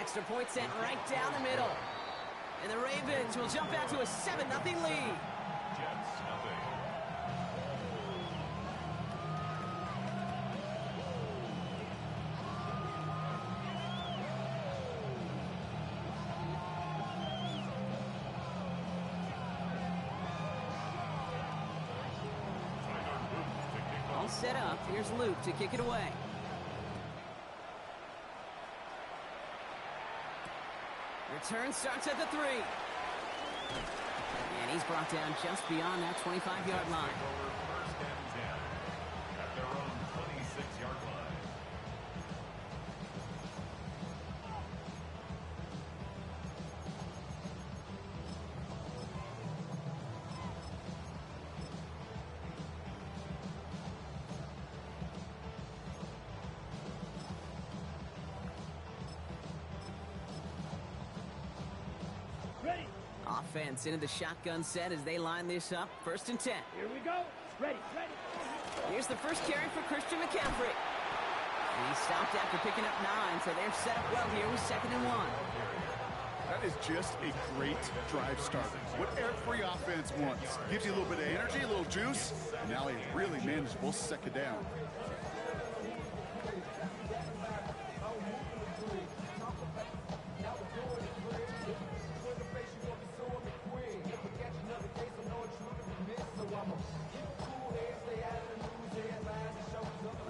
Extra point sent right down the middle. And the Ravens will jump out to a 7-0 lead. Jets nothing. All set up. Here's Luke to kick it away. Return starts at the 3. And he's brought down just beyond that 25-yard line. First and 10 at their own 26-yard line. Ready. Offense into the shotgun set as they line this up. 1st and 10. Here we go. Ready. Here's the first carry for Christian McCaffrey. And he stopped after picking up 9, so they're set up well here with 2nd and 1. That is just a great drive starter. What every offense wants. Gives you a little bit of energy, a little juice, and now a really manageable 2nd down.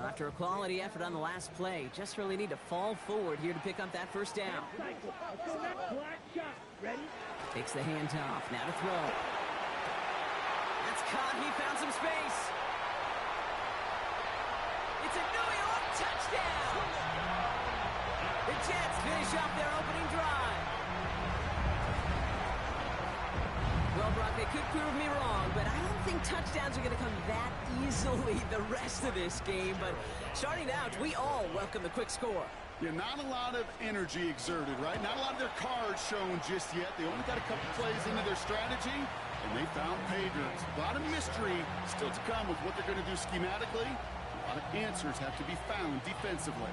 After a quality effort on the last play, just really need to fall forward here to pick up that 1st down. Cycle. Let's go that black shot. Ready. Takes the handoff. Now to throw. That's caught. He found some space. It's a New York touchdown. The Jets finish off their opening drive. Well, Brock, they could prove me wrong, but I don't think touchdowns are going to come that easily the rest of this game. But starting out, we all welcome the quick score. Yeah, not a lot of energy exerted, right? Not a lot of their cards shown just yet. They only got a couple plays into their strategy, and they found pay dirt. A lot of mystery still to come with what they're going to do schematically. A lot of answers have to be found defensively.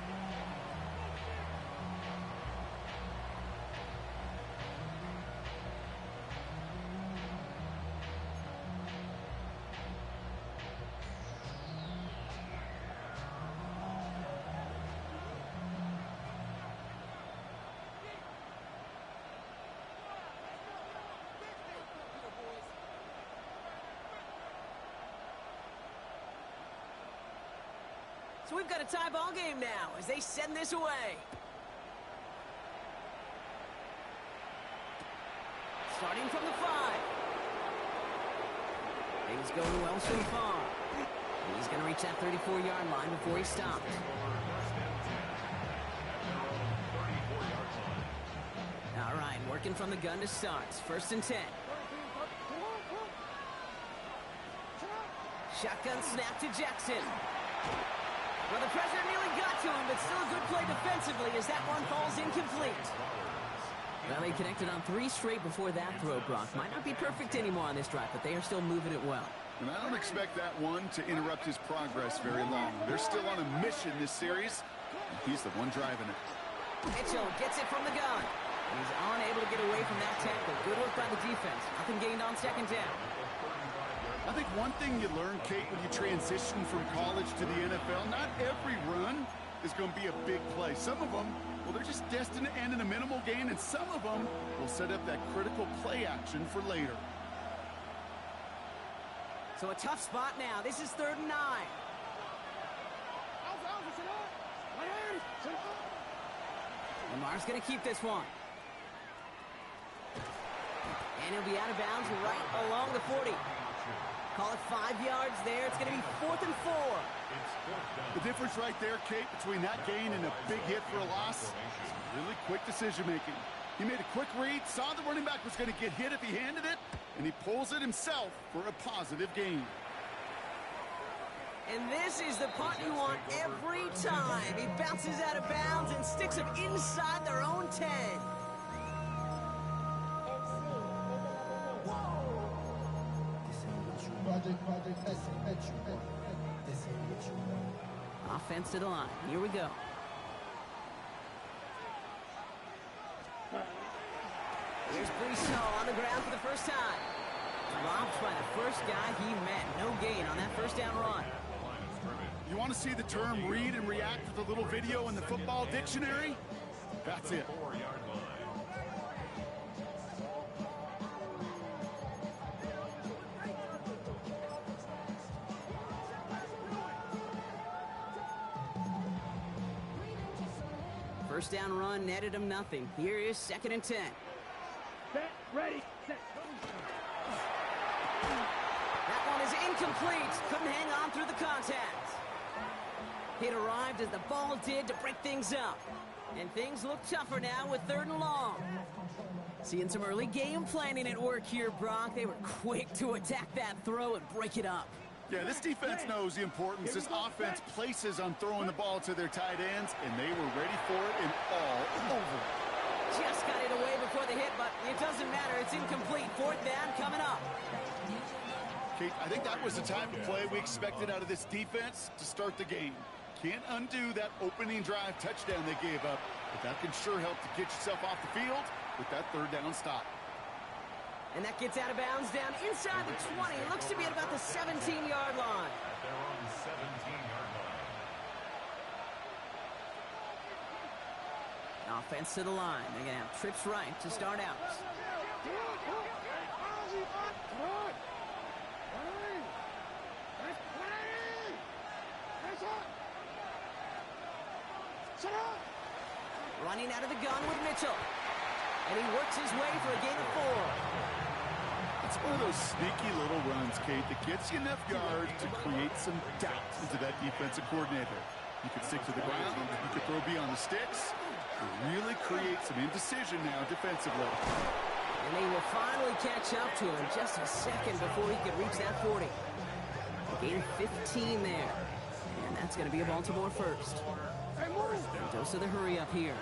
So we've got a tie ball game now as they send this away. Starting from the 5. Things going well so far. And he's going to reach that 34-yard line before he stops. All right, working from the gun to start. 1st and 10. Shotgun snap to Jackson. Well, the pressure nearly got to him, but still a good play defensively as that one falls incomplete. Well, they connected on 3 straight before that throw, Brock. Might not be perfect anymore on this drive, but they are still moving it well. And I don't expect that one to interrupt his progress very long. They're still on a mission this series. And he's the one driving it. Mitchell gets it from the gun. He's unable to get away from that tackle. Good work by the defense. Nothing gained on 2nd down. I think one thing you learn, Kate, when you transition from college to the NFL, not every run is going to be a big play. Some of them, well, they're just destined to end in a minimal gain, and some of them will set up that critical play action for later. So a tough spot now. This is 3rd and 9. Lamar's going to keep this one. And he'll be out of bounds right along the 40. Call it 5 yards there. It's going to be 4th and 4. The difference right there, Kate, between that gain and a big hit for a loss is really quick decision-making. He made a quick read, saw the running back was going to get hit if he handed it, and he pulls it himself for a positive gain. And this is the punt you want every time. He bounces out of bounds and sticks him inside their own 10. Offense to the line. Here we go. Here's Brisson on the ground for the first time. Dropped by the first guy he met. No gain on that first down run. You want to see the term read and react with a little video in the football dictionary? That's it. 4-yard line. First down run netted him nothing. Here is 2nd and 10. Set, ready, set. That one is incomplete. Couldn't hang on through the contact. It arrived as the ball did to break things up. And things look tougher now with 3rd and long. Seeing some early game planning at work here, Brock. They were quick to attack that throw and break it up. Yeah, this defense knows the importance this offense places on throwing the ball to their tight ends, and they were ready for it and all over. Just got it away before the hit, but it doesn't matter. It's incomplete. 4th down coming up. Kate, I think that was the type of play we expected out of this defense to start the game. Can't undo that opening drive touchdown they gave up, but that can sure help to get yourself off the field with that 3rd down stop. And that gets out of bounds down inside the 20. Looks to be at about the 17-yard line. At their own 17-yard line. Offense to the line. They're going to have trips right to start out. Running out of the gun with Mitchell. And he works his way for a gain of 4. It's one of those sneaky little runs, Kate, that gets you enough yards to create some doubt into that defensive coordinator. You can stick to the ground, you can throw beyond the sticks, and really create some indecision now defensively. And they will finally catch up to him just a second before he could reach that 40. Gain 15 there. And that's going to be a Baltimore first. Dose of the hurry up here.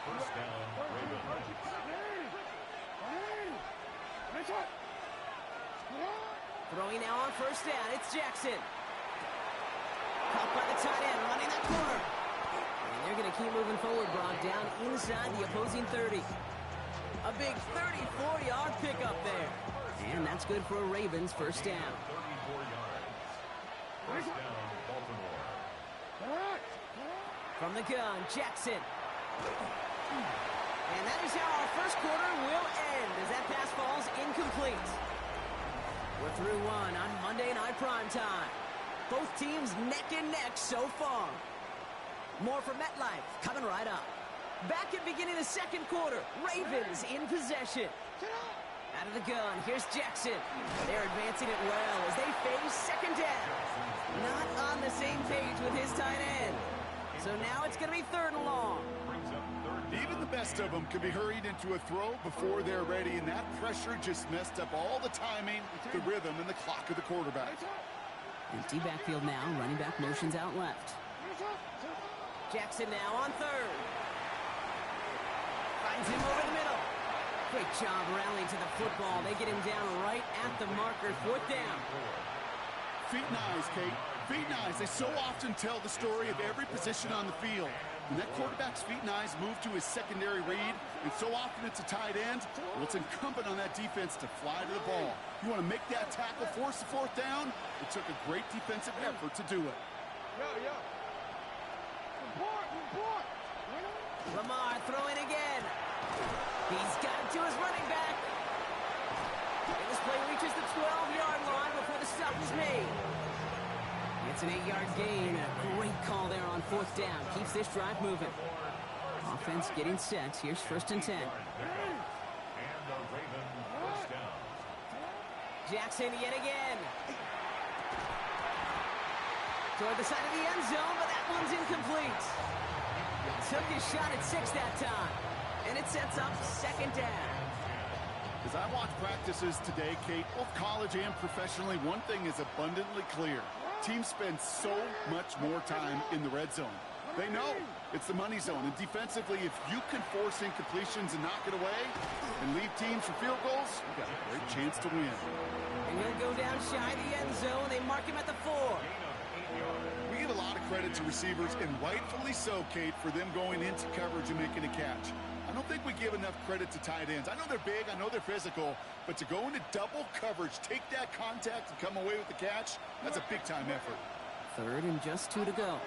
First down, Ravens. Throwing now on first down. It's Jackson. Caught by the tight end, running that corner. And they're going to keep moving forward, Brock, down inside the opposing 30. A big 34-yard pickup there. And that's good for a Ravens first down. 34 yards. First down, Baltimore. From the gun, Jackson. And that is how our first quarter will end as that pass falls incomplete. We're through one on Monday Night Primetime. Both teams neck and neck so far. More from MetLife coming right up. Back at beginning of the second quarter, Ravens in possession. Out of the gun, here's Jackson. They're advancing it well as they face 2nd down. Not on the same page with his tight end. So now it's going to be 3rd and long. Even the best of them can be hurried into a throw before they're ready, and that pressure just messed up all the timing, the rhythm, and the clock of the quarterback. Empty backfield now, running back motions out left. Jackson now on 3rd. Finds him over the middle. Great job rallying to the football. They get him down right at the marker. 4th down. Feet and eyes, Kate. Feet and eyes. They so often tell the story of every position on the field. When that quarterback's feet and eyes move to his secondary read, and so often it's a tight end, well, it's incumbent on that defense to fly to the ball. You want to make that tackle, force the 4th down? It took a great defensive effort to do it. Lamar throwing again. He's got it to his running back. And this play reaches the 12-yard line before the stop is made. It's an 8-yard gain. A great call there on 4th down. Keeps this drive moving. Offense getting set. Here's 1st and 10. And the Ravens first down. Jackson yet again. Toward the side of the end zone, but that one's incomplete. Took his shot at 6 that time. And it sets up 2nd down. As I watch practices today, Kate, both college and professionally, one thing is abundantly clear. Teams spend so much more time in the red zone. They know it's the money zone. And defensively, if you can force incompletions and knock it away and leave teams for field goals, you've got a great chance to win. And he'll go down shy of the end zone. They mark him at the 4. We give a lot of credit to receivers, and rightfully so, Kate, for them going into coverage and making a catch. I'm don't think we give enough credit to tight ends. I know they're big, I know they're physical, but to go into double coverage, take that contact, and come away with the catch, that's a big-time effort. 3rd and just 2 to go.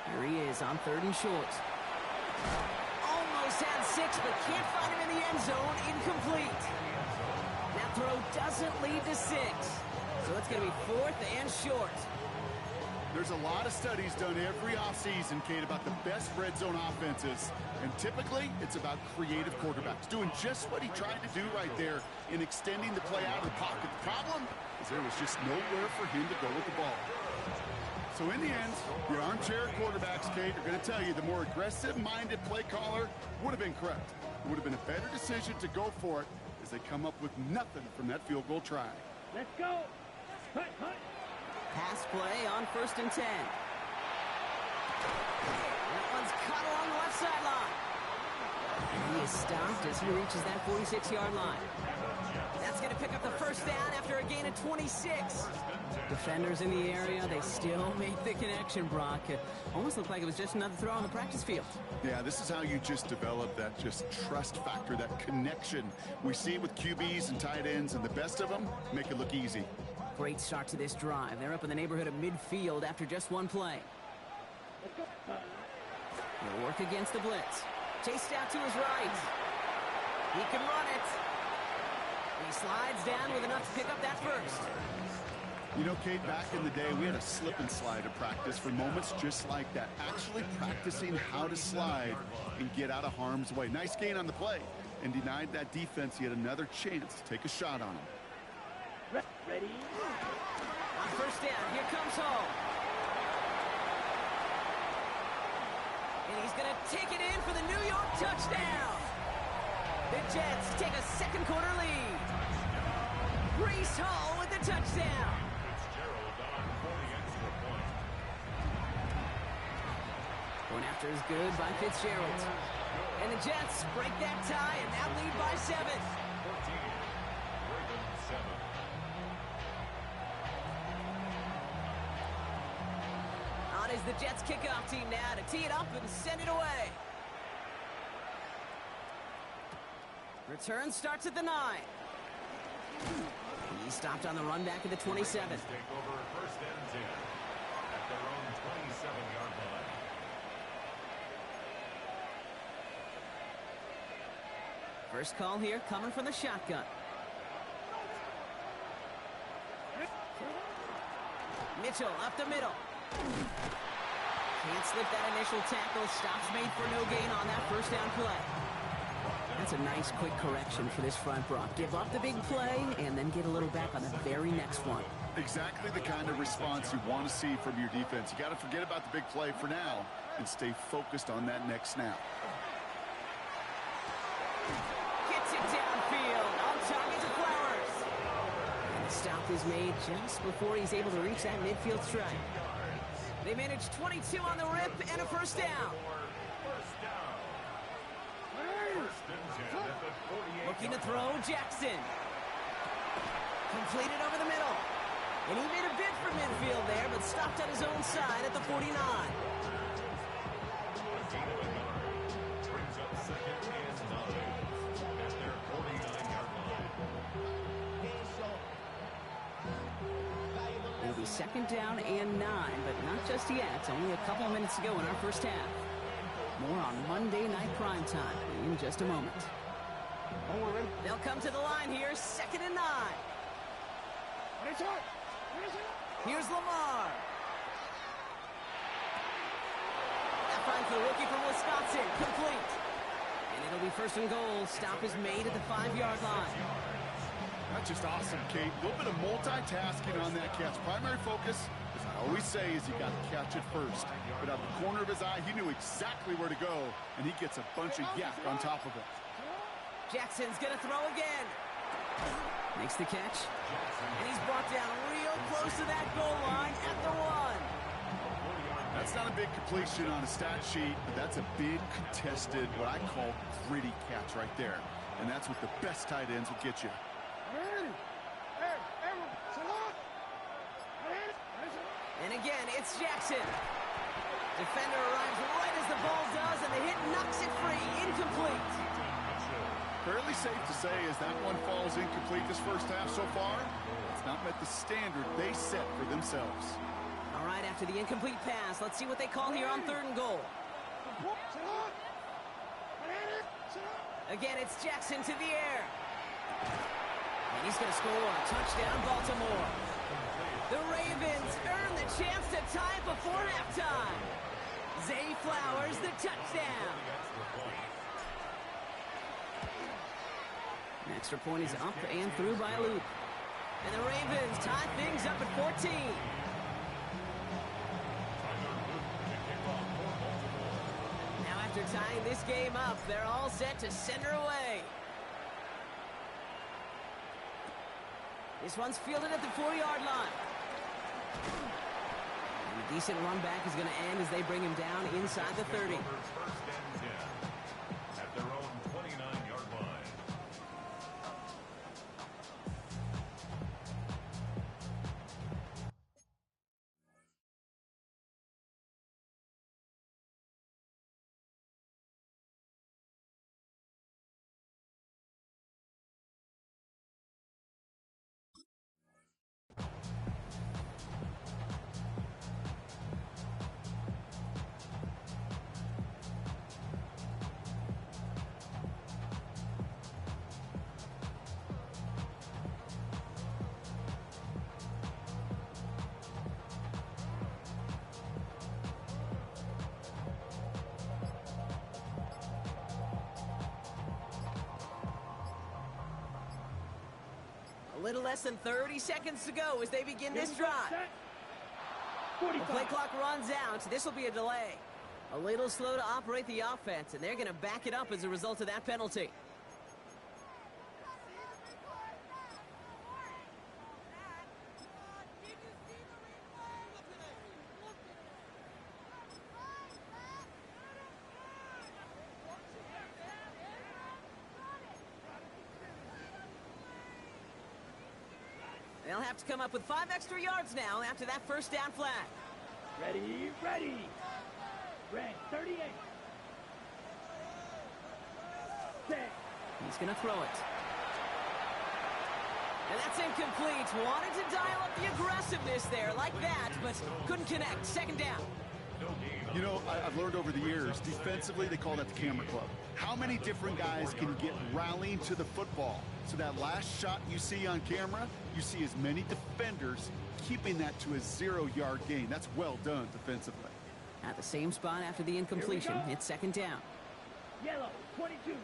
Here he is on 3rd and short. Almost had 6, but can't find him in the end zone. Incomplete. That throw doesn't lead to 6. So it's going to be 4th and short. There's a lot of studies done every offseason, Kate, about the best red zone offenses. And typically, it's about creative quarterbacks doing just what he tried to do right there in extending the play out of the pocket. The problem is there was just nowhere for him to go with the ball. So in the end, the armchair quarterbacks, Kate, are going to tell you the more aggressive-minded play caller would have been correct. It would have been a better decision to go for it as they come up with nothing from that field goal try. Let's go. Hut, hut. Pass play on 1st and 10. That one's caught along the left sideline. And he is stopped as he reaches that 46-yard line. That's going to pick up the 1st down after a gain of 26. Defenders in the area, they still make the connection, Brock. It almost looked like it was just another throw on the practice field. Yeah, this is how you just develop that just trust factor, that connection. We see it with QBs and tight ends, and the best of them make it look easy. Great start to this drive. They're up in the neighborhood of midfield after just one play. He'll work against the blitz. Chased out to his right. He can run it. He slides down with enough to pick up that 1st. You know, Kate, back in the day, we had a slip and slide at practice for moments just like that. Actually practicing how to slide and get out of harm's way. Nice gain on the play, and denied that defense yet another chance to take a shot on him. Ready? On 1st down, here comes home. And he's going to take it in for the New York touchdown. The Jets take a 2nd quarter lead. Breece Hall with the touchdown. Going after is good by Fitzgerald. And the Jets break that tie and now lead by 7. On is the Jets kickoff team now to tee it up and send it away. Return starts at the 9. He stopped on the run back at the 27. Take over 1st and 10 at their own 27-yard line. First call here coming from the shotgun. Mitchell up the middle. Can't slip that initial tackle. Stops made for no gain on that 1st down play. That's a nice quick correction for this front, Brock. Give up the big play and then get a little back on the very next one. Exactly the kind of response you want to see from your defense. You got to forget about the big play for now and stay focused on that next snap. Gets it downfield. On target to Flowers. And the stop is made just before he's able to reach that midfield strike. They managed 22 on the rip and a 1st down. Looking to throw, Jackson. Completed over the middle. And he made a bid for midfield there, but stopped on his own side at the 49. Brings up 2nd and 9 at their 49-yard line. It'll be 2nd down and 9, but not just yet. Only a couple of minutes to go in our 1st half. More on Monday Night Primetime in just a moment. They'll come to the line here, 2nd and 9. Here's Lamar. That finds the rookie from Wisconsin, complete. And it'll be 1st and goal. Stop is made at the 5-yard line. That's just awesome, Kate. A little bit of multitasking on that catch. Primary focus, as I always say, is you got to catch it first. But out the corner of his eye, he knew exactly where to go, and he gets a bunch of yak on top of it. Jackson's going to throw again. Makes the catch. And he's brought down real close to that goal line at the 1. That's not a big completion on a stat sheet, but that's a big contested, what I call gritty catch right there. And that's what the best tight ends will get you. And again, it's Jackson. Defender arrives right as the ball does, and the hit knocks it free. Incomplete. Fairly safe to say as that one falls incomplete this first half so far, it's not met the standard they set for themselves. All right, after the incomplete pass, let's see what they call here on 3rd and goal. Again, it's Jackson to the air. And he's going to score. Touchdown, Baltimore. The Ravens earn the chance to tie it before halftime. Zay Flowers, the touchdown. An extra point is up and through by Luke. And the Ravens tie things up at 14. Now after tying this game up, they're all set to send her away. This one's fielded at the 4-yard line. And a decent run back is going to end as they bring him down inside the 30. First and 10 at their own 29-yard line. A little less than 30 seconds to go as they begin this drive. The play clock runs out. This will be a delay. A little slow to operate the offense, and they're going to back it up as a result of that penalty. They'll have to come up with 5 extra yards now after that first down flag. Ready, ready. Red 38. Set. He's going to throw it. And that's incomplete. Wanted to dial up the aggressiveness there like that, but couldn't connect. 2nd down. You know, I've learned over the years, defensively, they call that the camera club. How many different guys can get rallying to the football? So that last shot you see on camera, you see as many defenders keeping that to a 0-yard gain. That's well done defensively. At the same spot after the incompletion, it's 2nd down. Yellow 22.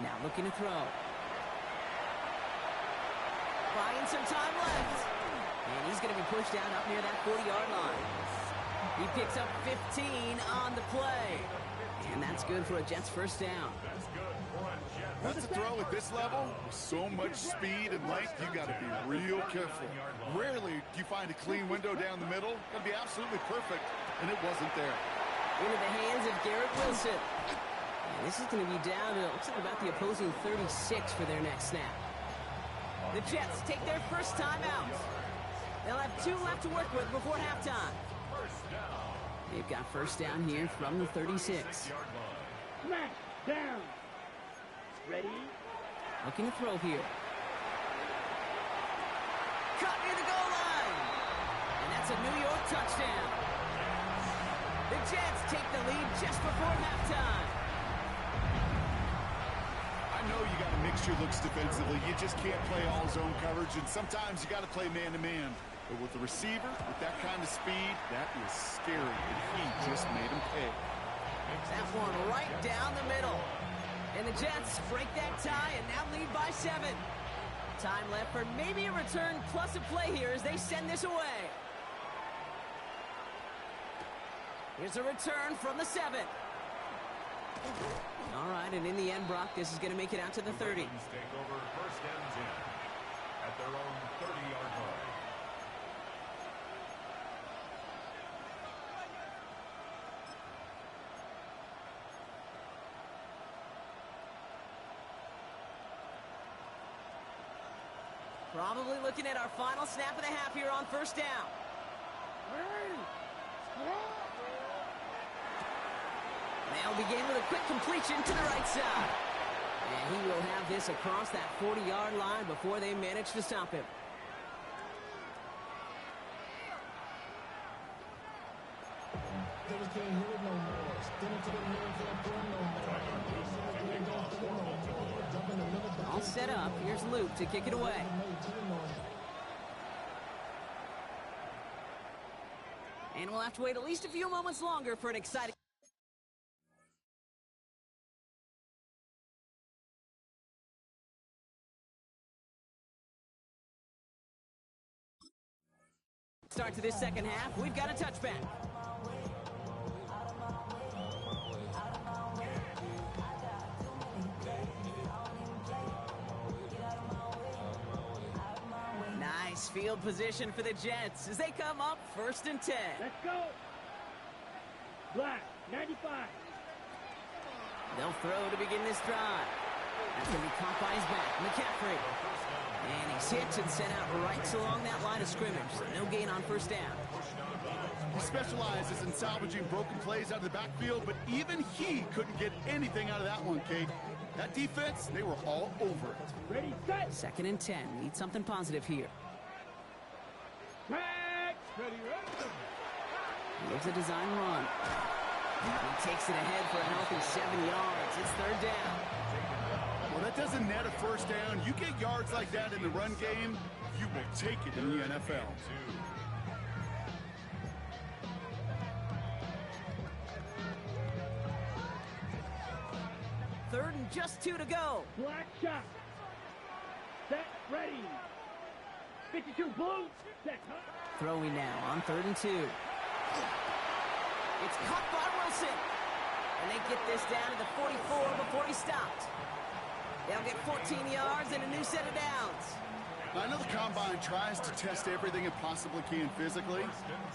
Now looking to throw. Buying some time left. And he's going to be pushed down up near that 40-yard line. He picks up 15 on the play. And that's good for a Jets first down. That's a throw at this level. With so much speed and length, you got to be real careful. Rarely do you find a clean window down the middle. Got to be absolutely perfect, and it wasn't there. Into the hands of Garrett Wilson. And this is going to be down to, looks like about the opposing 36 for their next snap. The Jets take their first time out. They'll have 2 left to work with before halftime. They've got first down here from the 36. Smack down. Ready? Looking to throw here. Caught near the goal line. And that's a New York touchdown. The Jets take the lead just before halftime. I know you got to mix your looks defensively. You just can't play all zone coverage, and sometimes you got to play man-to-man. But with the receiver, with that kind of speed, that is scary, and he just made him pay. That one right down the middle. And the Jets break that tie and now lead by 7. Time left for maybe a return plus a play here as they send this away. Here's a return from the 7. All right, and in the end, Brock, this is going to make it out to the 30. Take over first and 10 at their own 30-yard line. Probably looking at our final snap of the half here on first down. They'll begin with a quick completion to the right side. And he will have this across that 40-yard line before they manage to stop him. All set up. Here's Luke to kick it away. And we'll have to wait at least a few moments longer for an exciting... start to this second half. We've got a touchback. Nice field position for the Jets as they come up 1st and 10. Let's go. Black, 95. They'll throw to begin this drive. That's going to be caught by his back, McCaffrey. And he's hit and sent out right along that line of scrimmage. So no gain on first down. He specializes in salvaging broken plays out of the backfield, but even he couldn't get anything out of that one, Kate. That defense, they were all over it. Ready, set. 2nd and 10. Need something positive here. Track. Ready, ready. Here's a design run. He takes it ahead for a healthy 7 yards. It's 3rd down. Well, that doesn't net a first down. You get yards like that in the run game, you will take it in the NFL. 3rd and just 2 to go. Black shot. Set, ready. 52 blue. Set. Throwing now on 3rd and 2. It's caught by Wilson. And they get this down to the 44 before he stopped. They'll get 14 yards and a new set of downs. I know the Combine tries to test everything it possibly can physically,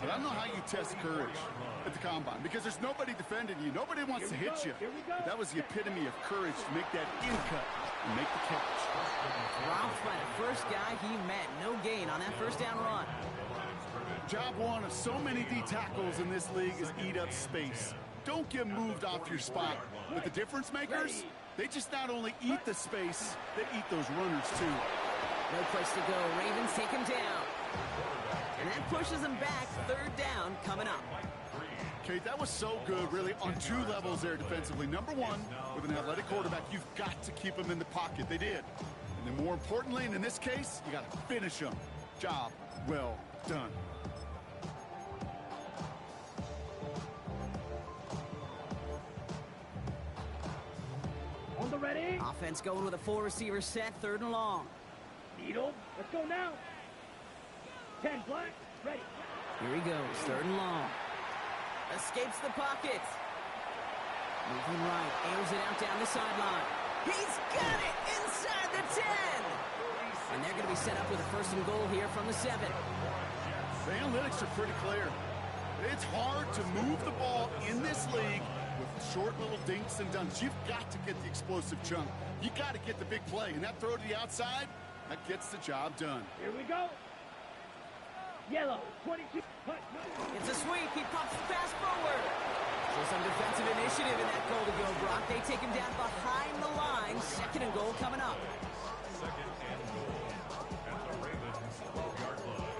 but I don't know how you test courage at the Combine because there's nobody defending you. Nobody wants to hit you. But that was the epitome of courage to make that in cut and make the catch. Dropped by the first guy he met. No gain on that first down run. Job one of so many D tackles in this league is eat up space. Don't get moved off your spot. But the difference makers, they just not only eat the space, they eat those runners too. No place to go. Ravens take him down. And that pushes him back. 3rd down coming up. Kate, that was so good, really, on 2 levels there defensively. Number one, with an athletic quarterback, you've got to keep him in the pocket. They did. And then more importantly, and in this case, you got to finish him. Job well done. On the ready. Offense going with a 4-receiver set. 3rd and long. Needle. Let's go now. 10 black. Ready. Here he goes. 3rd and long. Escapes the pocket. Moving right. Airs it out down the sideline. He's got it inside the 10. And they're going to be set up with a 1st and goal here from the 7. The analytics are pretty clear. It's hard to move the ball in this league with short little dinks and dunks. You've got to get the explosive chunk. You got to get the big play. And that throw to the outside, that gets the job done. Here we go. Yellow, 22. It's a sweep. He pops the pass forward. So some defensive initiative in that goal to go, Brock. They take him down behind the line. 2nd and goal coming up. 2nd and goal at the Ravens 12-yard line.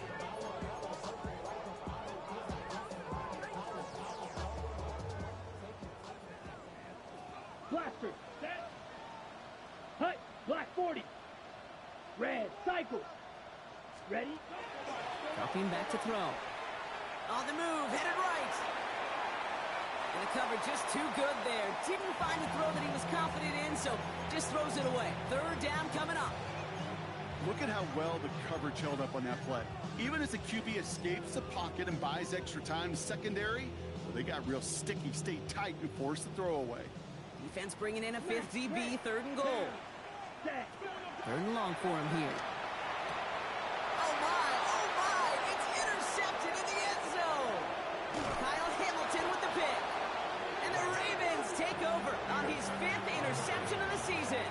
Blaster, set. Hut, black 40. Red, cycle. Ready? Dropping back to throw. On the move, headed right. And the cover just too good there. Didn't find the throw that he was confident in, so just throws it away. 3rd down coming up. Look at how well the coverage held up on that play. Even as the QB escapes the pocket and buys extra time secondary, well, they got real sticky, stayed tight, and forced the throw away. Defense bringing in a 5th DB, 3rd and goal. Set. 3rd and long for him here. Oh my, it's intercepted in the end zone. Kyle Hamilton with the pick. And the Ravens take over on his 5th interception of the season.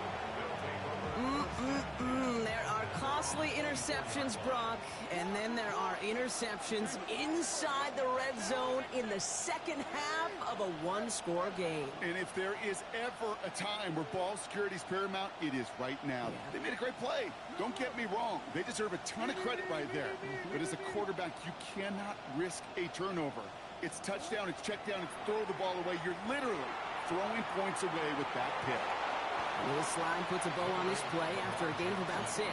There are costly mostly interceptions, Brock, and then there are interceptions inside the red zone in the second half of a one-score game. And if there is ever a time where ball security is paramount, it is right now. They made a great play. Don't get me wrong. They deserve a ton of credit right there. But as a quarterback, you cannot risk a turnover. It's touchdown, it's check down, it's throw the ball away. You're literally throwing points away with that pick. Will Slide puts a bow on this play after a gain of about 6.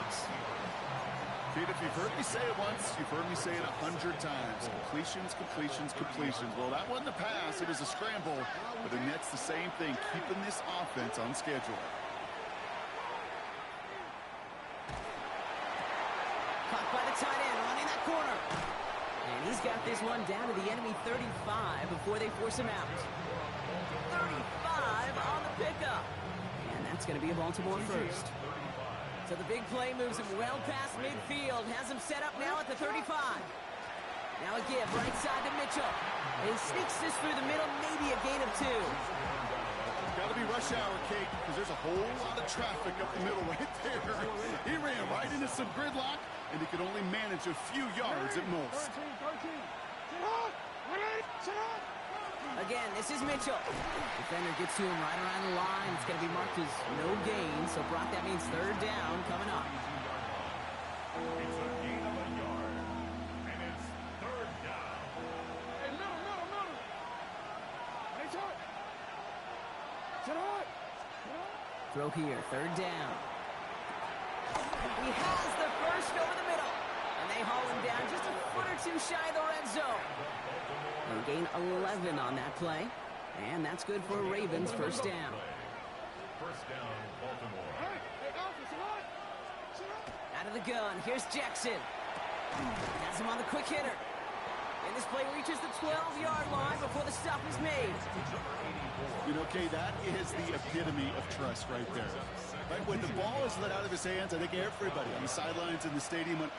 Kid, if you've heard me say it once, you've heard me say it 100 times. Completions, completions, completions. Well, that wasn't a pass. It was a scramble. But the Nets the same thing, keeping this offense on schedule. Caught by the tight end, running that corner. And he's got this one down to the enemy 35 before they force him out. 35 on the pickup. And that's going to be a Baltimore first. So the big play moves him well past midfield. Has him set up now at the 35. Now a give right side to Mitchell. And he sneaks this through the middle, maybe a gain of 2. Got to be rush hour, Kate, because there's a whole lot of traffic up the middle right there. He ran right into some gridlock, and he could only manage a few yards at most. Again, this is Mitchell. Defender gets to him right around the line. It's going to be marked as no gain. So, Brock, that means third down coming up. It's a gain of a yard, and it's third down. Hey, no. Nice hard. Sit hard. Throw here, third down. He has the first over the middle. And they haul him down just a foot or two shy of the red zone. They gain 11 on that play. And that's good for a Ravens first down. First down, Baltimore. Out of the gun, here's Jackson. Has him on the quick hitter. And this play reaches the 12-yard line before the stop is made. You know, Kay, that is the epitome of trust right there. Right, when the ball is let out of his hands, I think everybody on the sidelines in the stadium went,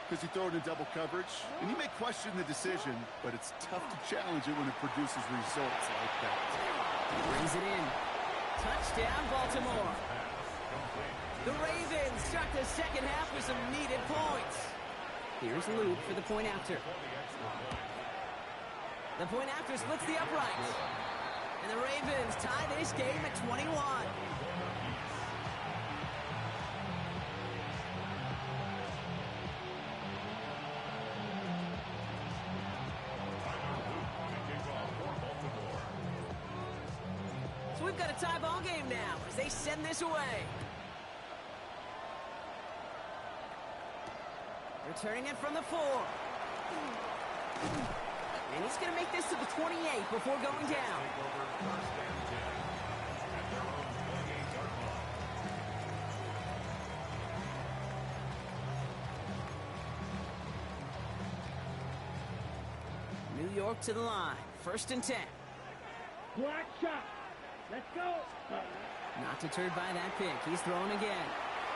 because you throw it in double coverage. And you may question the decision, but it's tough to challenge it when it produces results like that. Brings it in. Touchdown, Baltimore. The Ravens start the second half with some needed points. Here's Luke for the point after. The point after splits the uprights. And the Ravens tie this game at 21. So we've got a tie ball game now as they send this away. Returning it from the 4. And he's going to make this to the 28 before going down. New York to the line. First and 10. Black shot. Let's go. Not deterred by that pick. He's throwing again.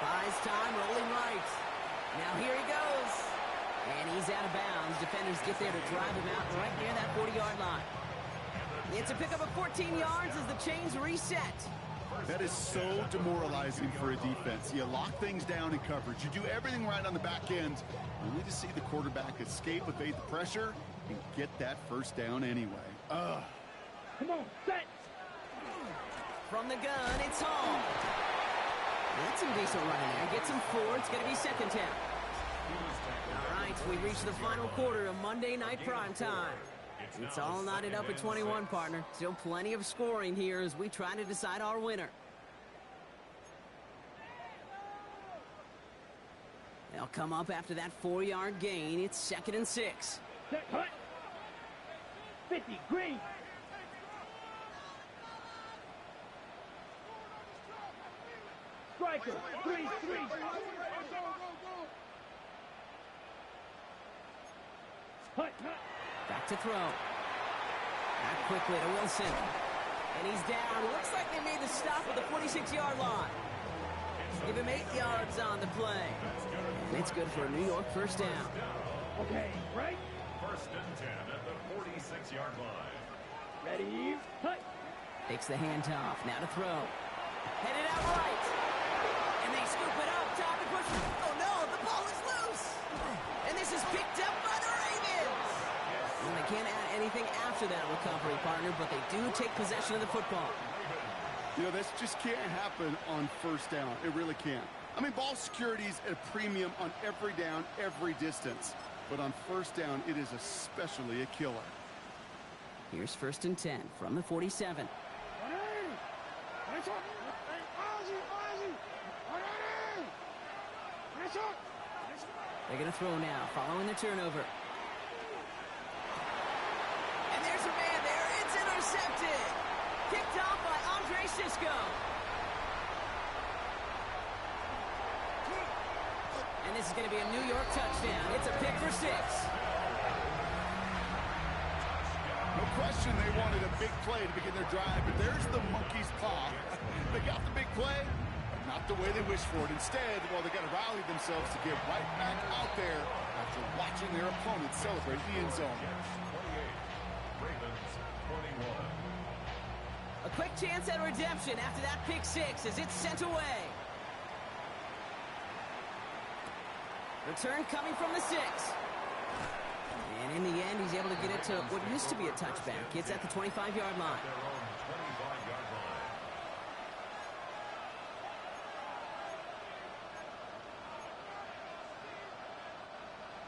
Buys time, rolling right. Now here he goes. And he's out of bounds. Defenders get there to drive him out right near that 40-yard line. It's a pickup of 14 yards as the chains reset. That is so demoralizing for a defense. You lock things down in coverage. You do everything right on the back end, only to see the quarterback escape, evade the pressure, and get that first down anyway. Come on, set. From the gun, it's Hall. That's some decent running there. Gets him 4. It's going to be second down. All right, we reach the final quarter of Monday Night Primetime. It's all knotted up at 21, partner. Still plenty of scoring here as we try to decide our winner. They'll come up after that 4-yard gain. It's second and 6. Set, cut. 50, green. Striker, 3-3. Hut. Back to throw. Back quickly to Wilson. And he's down. Looks like they made the stop at the 46-yard line. Give him 8 yards on the play. And it's good for a New York first down. Okay, right? First and 10 at the 46-yard line. Ready, hut. Takes the handoff. Now to throw. Headed out right. And they scoop it up. Time to push. Oh, no, the ball is loose. And this is picked up by the Ravens. And they can't add anything after that recovery, partner, but they do take possession of the football. You know, this just can't happen on first down. It really can't. I mean, ball security is at a premium on every down, every distance. But on first down, it is especially a killer. Here's 1st and 10 from the 47. They're going to throw now, following the turnover. And there's a man there. It's intercepted. Picked off by Andre Sisco. And this is going to be a New York touchdown. It's a pick for 6. No question they wanted a big play to begin their drive, but there's the monkey's paw. They got the big play, but not the way they wished for it. Instead, well, they got to rally themselves to get right back out there after watching their opponent celebrate the end zone. Ravens 21. A quick chance at redemption after that pick 6 as it's sent away. Return coming from the 6. And in the end, he's able to get it to what used to be a touchback. It's at the 25-yard line. Their own 25-yard line.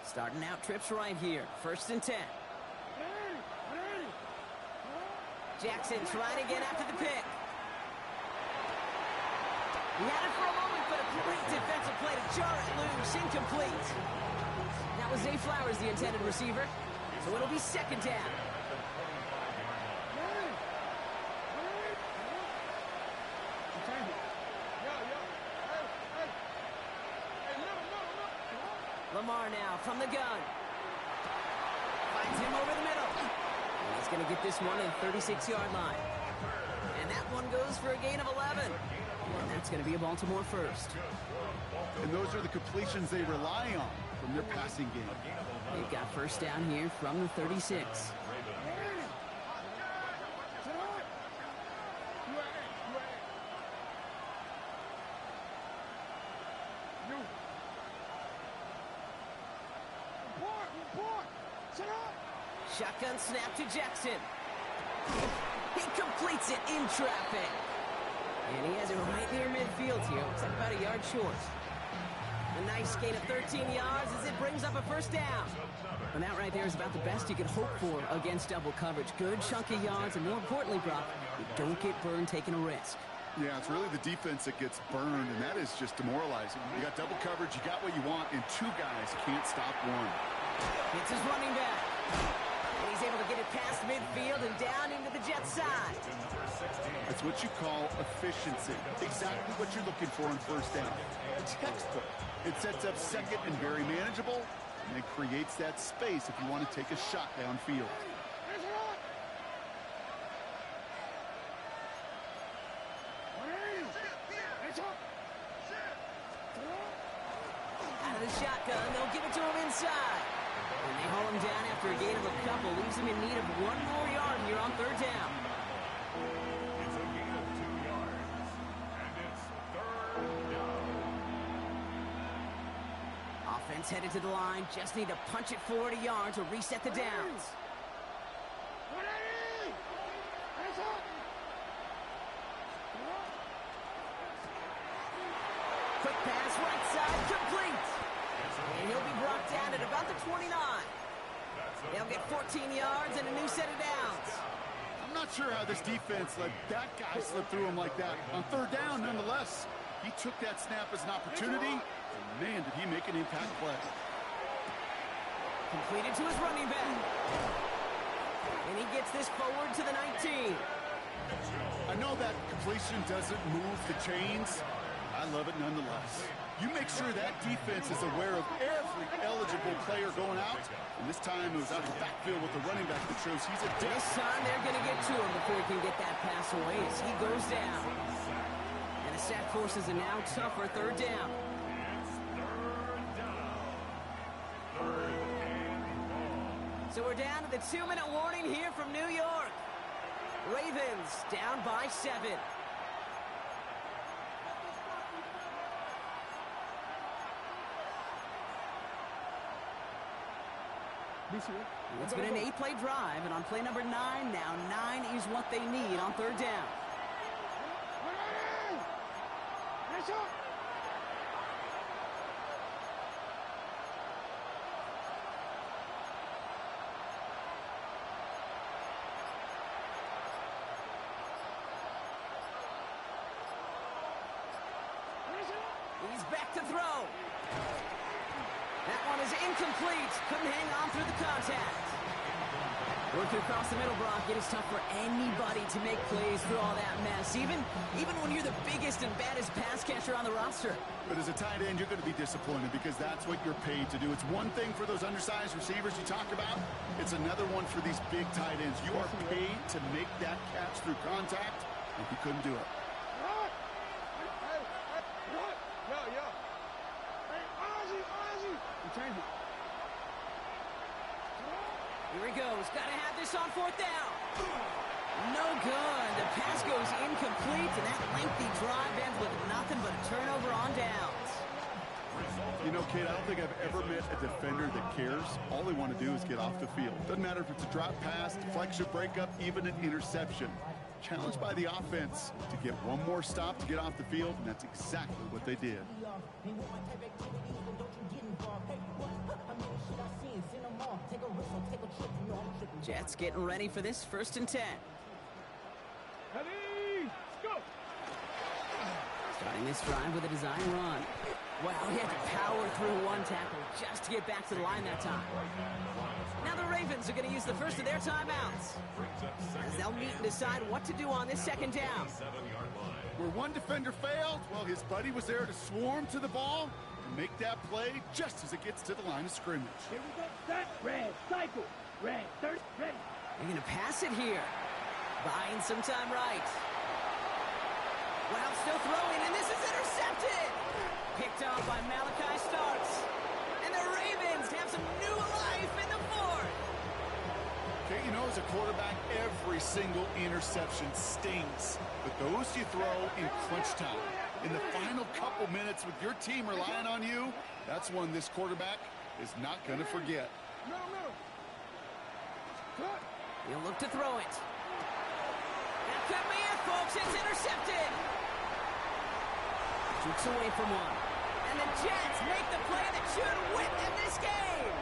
Starting out trips right here. 1st and 10. Jackson trying again after the pick. He had it for a moment, but a great defensive play to jar it loose. Incomplete. That was Zay Flowers, the intended receiver. So it'll be 2nd down. Lamar now from the gun. Finds him over the middle. And he's going to get this one in 36-yard line. And that one goes for a gain of 11. And that's going to be a Baltimore first. And those are the completions they rely on from their passing game. They've got 1st down here from the 36. Shotgun snap to Jackson. He completes it in traffic. And he has it right near midfield here. Looks like about a yard short. A nice gain of 13 yards as it brings up a 1st down. And that right there is about the best you could hope for against double coverage. Good chunky yards, and more importantly, Brock, you don't get burned taking a risk. Yeah, it's really the defense that gets burned, and that is just demoralizing. You got double coverage, you got what you want, and 2 guys can't stop one. It's his running back. And he's able to get it past midfield and down into the Jets side. That's what you call efficiency. Exactly what you're looking for on 1st down. Textbook. It sets up 2nd and very manageable, and it creates that space if you want to take a shot downfield. Out of the shotgun, they'll give it to him inside. And they haul him down after a gain of a couple. Leaves him in need of 1 more yard here on 3rd down. It's a gain of 2 yards. And it's 3rd down. Offense headed to the line. Just need to punch it forward a yard to reset the downs. Quick pass right side, complete. And he'll be brought down at about the 29. They'll get 14 yards and a new set of downs. I'm not sure how this defense let that guy slip through him like that. On 3rd down, nonetheless, he took that snap as an opportunity, and man, did he make an impact play. Completed to his running back. And he gets this forward to the 19. I know that completion doesn't move the chains. I love it nonetheless. You make sure that defense is aware of every eligible player going out. And this time it was out of the backfield with the running back that shows he's a This time they're going to get to him before he can get that pass away as he goes down. And the sack forces a now tougher 3rd down. So we're down to the 2-minute warning here from New York. Ravens down by 7. It's been an 8-play drive, and on play number 9 now, 9 is what they need on third down. He's back to throw. That one is incomplete. Couldn't hang on through the contact. Working across the middle, Brock. It is tough for anybody to make plays through all that mess, even when you're the biggest and baddest pass catcher on the roster. But as a tight end, you're going to be disappointed because that's what you're paid to do. It's one thing for those undersized receivers you talk about. It's another one for these big tight ends. You are paid to make that catch through contact, and you couldn't do it. Here he goes. Got to have this on fourth down. No good. The pass goes incomplete, and that lengthy drive ends with nothing but a turnover on downs. You know, Kate, I don't think I've ever met a defender that cares. All they want to do is get off the field. Doesn't matter if it's a drop pass, deflection, breakup, even an interception. Challenged by the offense to get one more stop to get off the field, and that's exactly what they did. Jets getting ready for this 1st and 10. Ready, go! Starting this drive with a design run. Wow, he had to power through one tackle just to get back to the line that time. Now the Ravens are going to use the first of their timeouts, as they'll meet and decide what to do on this 2nd down. Where one defender failed, well, his buddy was there to swarm to the ball and make that play just as it gets to the line of scrimmage. Here we go. Set. Red. Cycle. Red. Third. Ready. They're going to pass it here. Buying some time right. Wow, still throwing, and this is intercepted. Picked off by Malachi Starks. And the Ravens have some new life in the 4th. Okay, you know, as a quarterback, every single interception stings. But those you throw in crunch time, in the final couple minutes with your team relying on you, that's one this quarterback is not going to forget. He'll look to throw it. That could be it, folks. It's intercepted. Jukes away from one. And the Jets make the play that should win them this game.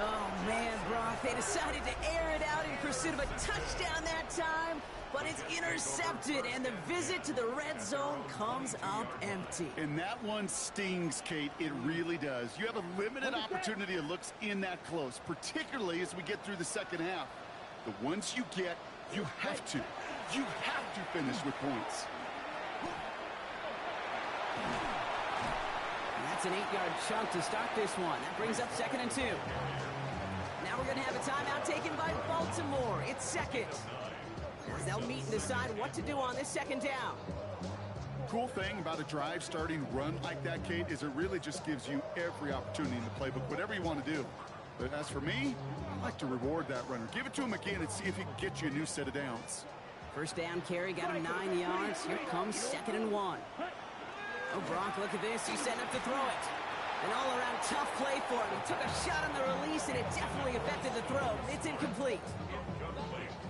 Oh, man, Brock, they decided to air it out in pursuit of a touchdown that time, but it's intercepted, and the visit to the red zone comes up empty. And that one stings, Kate. It really does. You have a limited opportunity of looks in that close, particularly as we get through the 2nd half. The ones you get, you have to finish with points. That's an 8-yard chunk to start this one. That brings up 2nd and 2. Now we're going to have a timeout taken by Baltimore. It's 2nd. As they'll meet and decide what to do on this 2nd down. Cool thing about a drive starting run like that, Kate, is it really just gives you every opportunity in the playbook, whatever you want to do. But as for me, I like to reward that runner. Give it to him again and see if he can get you a new set of downs. 1st down carry got him 9 yards. Here comes 2nd and 1. Oh, Brock, look at this. He's setting up to throw it. An all-around tough play for him. He took a shot on the release, and it definitely affected the throw. It's incomplete.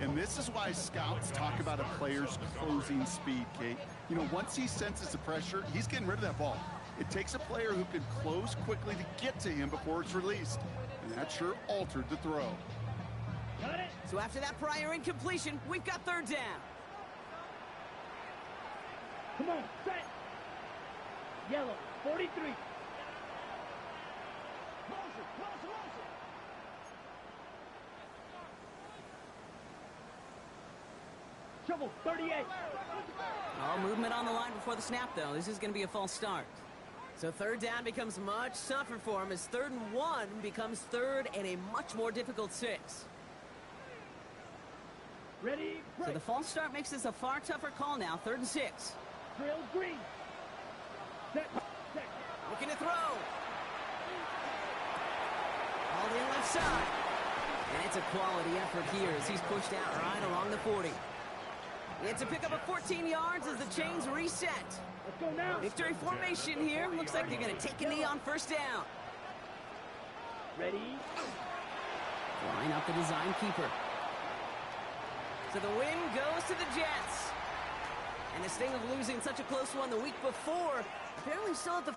And this is why scouts talk about a player's closing speed, Kate. You know, once he senses the pressure, he's getting rid of that ball. It takes a player who can close quickly to get to him before it's released. And that sure altered the throw. Got it. So after that prior incompletion, we've got 3rd down. Come on. Set. Yellow. 43. Shovel, 38. All movement on the line before the snap, though. This is going to be a false start. So 3rd down becomes much tougher for him as 3rd and 1 becomes 3rd and a much more difficult 6. Ready, break. So the false start makes this a far tougher call now. 3rd and 6. Drill green. Set. Set. Looking to throw. All in left side. And it's a quality effort here as he's pushed out right along the 40. It's a pickup of 14 yards as the chains reset. Let's go now. Victory formation here. Looks like they're going to take a knee on 1st down. Ready. Line up the design keeper. So the win goes to the Jets. And the sting of losing such a close one the week before, apparently still at the